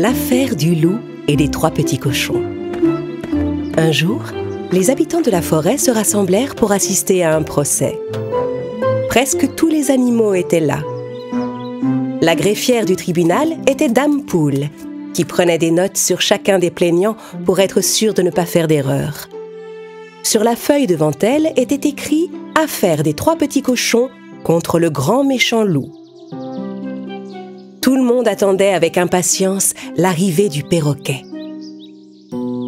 L'affaire du loup et des 3 petits cochons. Un jour, les habitants de la forêt se rassemblèrent pour assister à un procès. Presque tous les animaux étaient là. La greffière du tribunal était Dame Poule, qui prenait des notes sur chacun des plaignants pour être sûre de ne pas faire d'erreur. Sur la feuille devant elle était écrit « Affaire des 3 petits cochons contre le grand méchant loup ». Tout le monde attendait avec impatience l'arrivée du perroquet.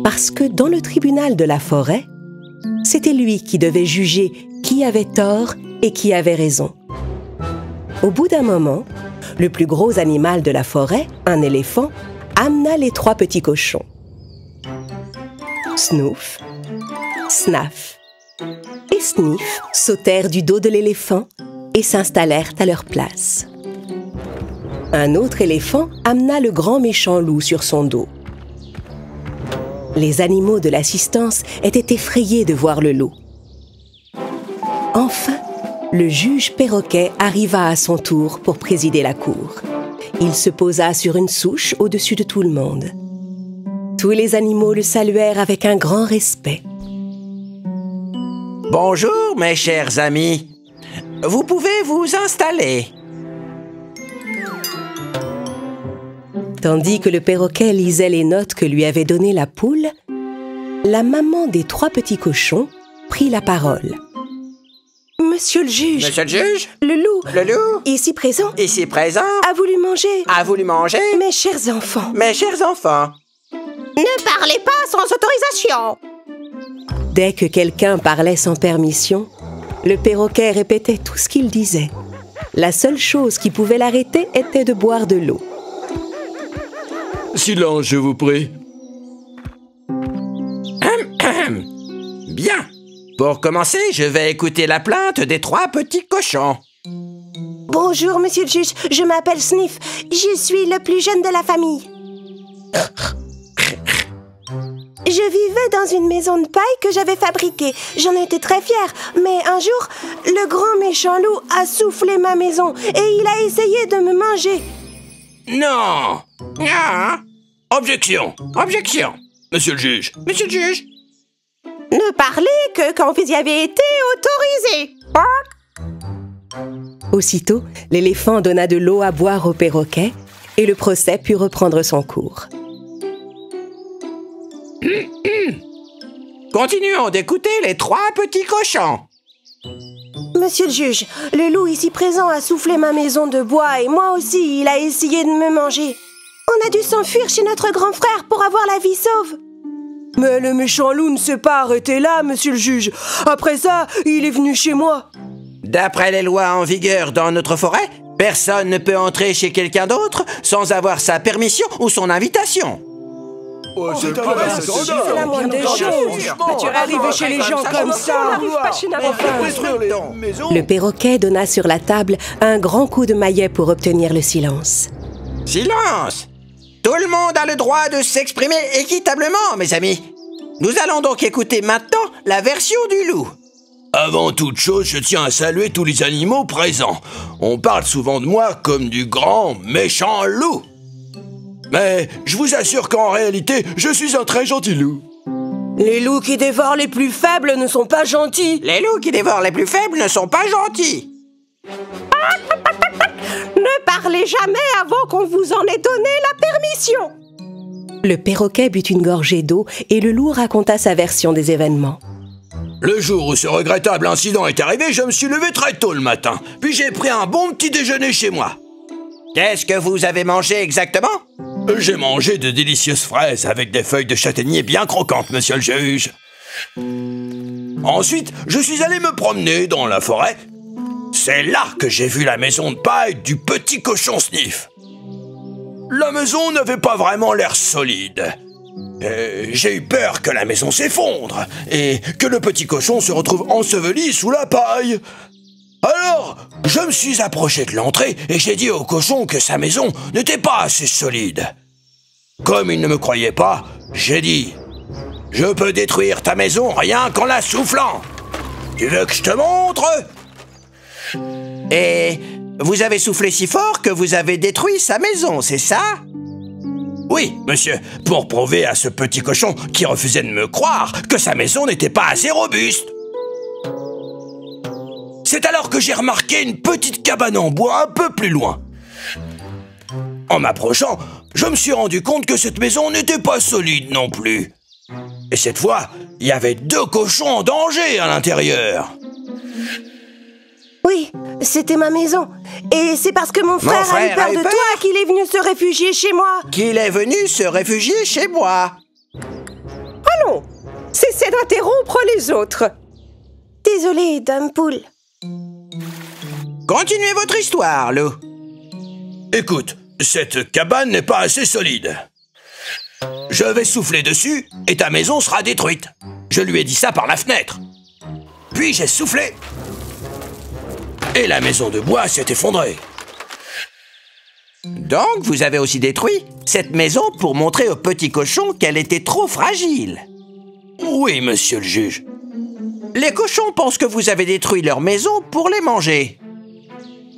Parce que dans le tribunal de la forêt, c'était lui qui devait juger qui avait tort et qui avait raison. Au bout d'un moment, le plus gros animal de la forêt, un éléphant, amena les 3 petits cochons. Snouf, Snaf et Sniff sautèrent du dos de l'éléphant et s'installèrent à leur place. Un autre éléphant amena le grand méchant loup sur son dos. Les animaux de l'assistance étaient effrayés de voir le loup. Enfin, le juge perroquet arriva à son tour pour présider la cour. Il se posa sur une souche au-dessus de tout le monde. Tous les animaux le saluèrent avec un grand respect. « Bonjour, mes chers amis. Vous pouvez vous installer. » Tandis que le perroquet lisait les notes que lui avait données la poule, la maman des 3 petits cochons prit la parole. « Monsieur le juge, Monsieur le juge, le loup, ici présent, a voulu manger, mes chers enfants. Ne parlez pas sans autorisation. » Dès que quelqu'un parlait sans permission, le perroquet répétait tout ce qu'il disait. La seule chose qui pouvait l'arrêter était de boire de l'eau. Silence, je vous prie. Bien. Pour commencer, je vais écouter la plainte des 3 petits cochons. Bonjour, monsieur le juge. Je m'appelle Sniff. Je suis le plus jeune de la famille. Je vivais dans une maison de paille que j'avais fabriquée. J'en étais très fière. Mais un jour, le grand méchant loup a soufflé ma maison et il a essayé de me manger. Non. Objection. Monsieur le juge. Ne parlez que quand vous y avez été autorisé. Aussitôt, l'éléphant donna de l'eau à boire au perroquet et le procès put reprendre son cours. Continuons d'écouter les 3 petits cochons. Monsieur le juge, le loup ici présent a soufflé ma maison de bois et moi aussi, il a essayé de me manger. On a dû s'enfuir chez notre grand frère pour avoir la vie sauve. Mais le méchant loup ne s'est pas arrêté là, monsieur le juge. Après ça, il est venu chez moi. D'après les lois en vigueur dans notre forêt, personne ne peut entrer chez quelqu'un d'autre sans avoir sa permission ou son invitation. C'est la moindre des choses. Tu es arrivé chez les gens comme ça. Le perroquet donna sur la table un grand coup de maillet pour obtenir le silence. Silence! Tout le monde a le droit de s'exprimer équitablement, mes amis. Nous allons donc écouter maintenant la version du loup. Avant toute chose, je tiens à saluer tous les animaux présents. On parle souvent de moi comme du grand méchant loup. Mais je vous assure qu'en réalité, je suis un très gentil loup. Les loups qui dévorent les plus faibles ne sont pas gentils. Les loups qui dévorent les plus faibles ne sont pas gentils. Ne parlez jamais avant qu'on vous en ait donné la permission. Le perroquet but une gorgée d'eau et le loup raconta sa version des événements. Le jour où ce regrettable incident est arrivé, je me suis levé très tôt le matin. Puis j'ai pris un bon petit déjeuner chez moi. Qu'est-ce que vous avez mangé exactement? J'ai mangé de délicieuses fraises avec des feuilles de châtaignier bien croquantes, monsieur le juge. Ensuite, je suis allé me promener dans la forêt. C'est là que j'ai vu la maison de paille du petit cochon Sniff. La maison n'avait pas vraiment l'air solide. J'ai eu peur que la maison s'effondre et que le petit cochon se retrouve enseveli sous la paille. Alors, je me suis approché de l'entrée et j'ai dit au cochon que sa maison n'était pas assez solide. Comme il ne me croyait pas, j'ai dit « Je peux détruire ta maison rien qu'en la soufflant. Tu veux que je te montre ?» Et vous avez soufflé si fort que vous avez détruit sa maison, c'est ça? Oui, monsieur, pour prouver à ce petit cochon qui refusait de me croire que sa maison n'était pas assez robuste. C'est alors que j'ai remarqué une petite cabane en bois un peu plus loin. En m'approchant, je me suis rendu compte que cette maison n'était pas solide non plus. Et cette fois, il y avait 2 cochons en danger à l'intérieur. Oui, c'était ma maison. Et c'est parce que mon frère a eu peur de toi qu'il est venu se réfugier chez moi. Qu'il est venu se réfugier chez moi. Allons, cessez d'interrompre les autres. Désolée, Dame Poule. Continuez votre histoire, Lou. Écoute, cette cabane n'est pas assez solide. Je vais souffler dessus et ta maison sera détruite. Je lui ai dit ça par la fenêtre. Puis j'ai soufflé et la maison de bois s'est effondrée. Donc, vous avez aussi détruit cette maison pour montrer au petit cochon qu'elle était trop fragile. Oui, monsieur le juge. Les cochons pensent que vous avez détruit leur maison pour les manger.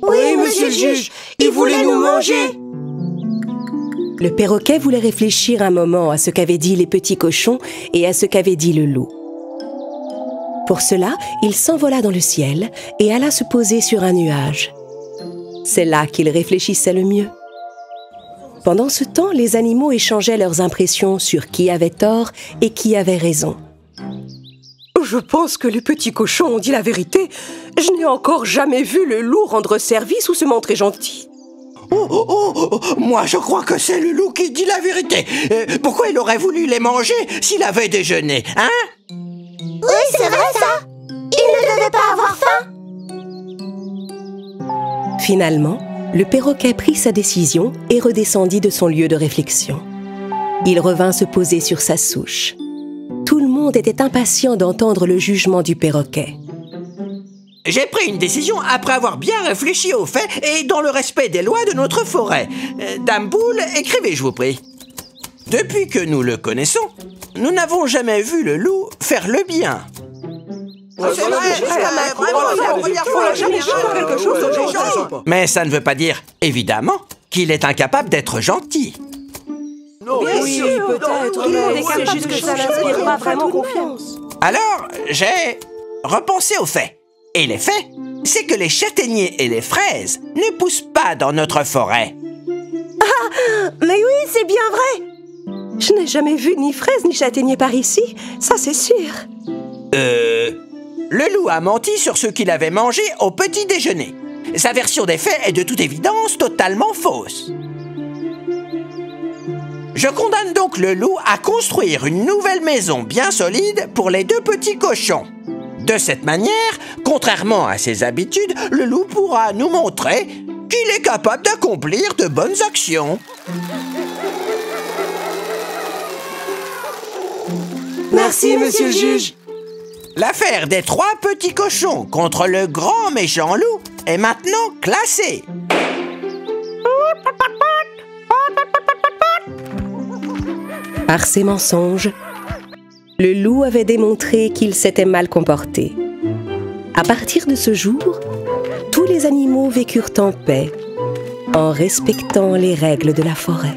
Oui, monsieur le juge, il voulait nous manger. Le perroquet voulait réfléchir un moment à ce qu'avaient dit les petits cochons et à ce qu'avait dit le loup. Pour cela, il s'envola dans le ciel et alla se poser sur un nuage. C'est là qu'il réfléchissait le mieux. Pendant ce temps, les animaux échangeaient leurs impressions sur qui avait tort et qui avait raison. Je pense que les petits cochons ont dit la vérité. Je n'ai encore jamais vu le loup rendre service ou se montrer gentil. Moi je crois que c'est le loup qui dit la vérité. Pourquoi il aurait voulu les manger s'il avait déjeuné, hein? Oui, c'est vrai ça. Il ne devait pas avoir faim. Finalement, le perroquet prit sa décision et redescendit de son lieu de réflexion. Il revint se poser sur sa souche. Tout le monde était impatient d'entendre le jugement du perroquet. J'ai pris une décision après avoir bien réfléchi aux faits et dans le respect des lois de notre forêt. Dame Poule, écrivez, je vous prie. Depuis que nous le connaissons, nous n'avons jamais vu le loup faire le bien. Mais ça ne veut pas dire, évidemment, qu'il est incapable d'être gentil. Oui, peut-être, mais c'est juste que ça n'inspire pas vraiment confiance. Alors, j'ai repensé aux faits. Et les faits, c'est que les châtaigniers et les fraises ne poussent pas dans notre forêt. Ah, mais oui, c'est bien vrai. Je n'ai jamais vu ni fraises ni châtaigniers par ici, ça c'est sûr. Le loup a menti sur ce qu'il avait mangé au petit déjeuner. Sa version des faits est de toute évidence totalement fausse. Je condamne donc le loup à construire une nouvelle maison bien solide pour les 2 petits cochons. De cette manière, contrairement à ses habitudes, le loup pourra nous montrer qu'il est capable d'accomplir de bonnes actions. Merci, monsieur le juge. L'affaire des 3 petits cochons contre le grand méchant loup est maintenant classée. Par ses mensonges, le loup avait démontré qu'il s'était mal comporté. À partir de ce jour, tous les animaux vécurent en paix, en respectant les règles de la forêt.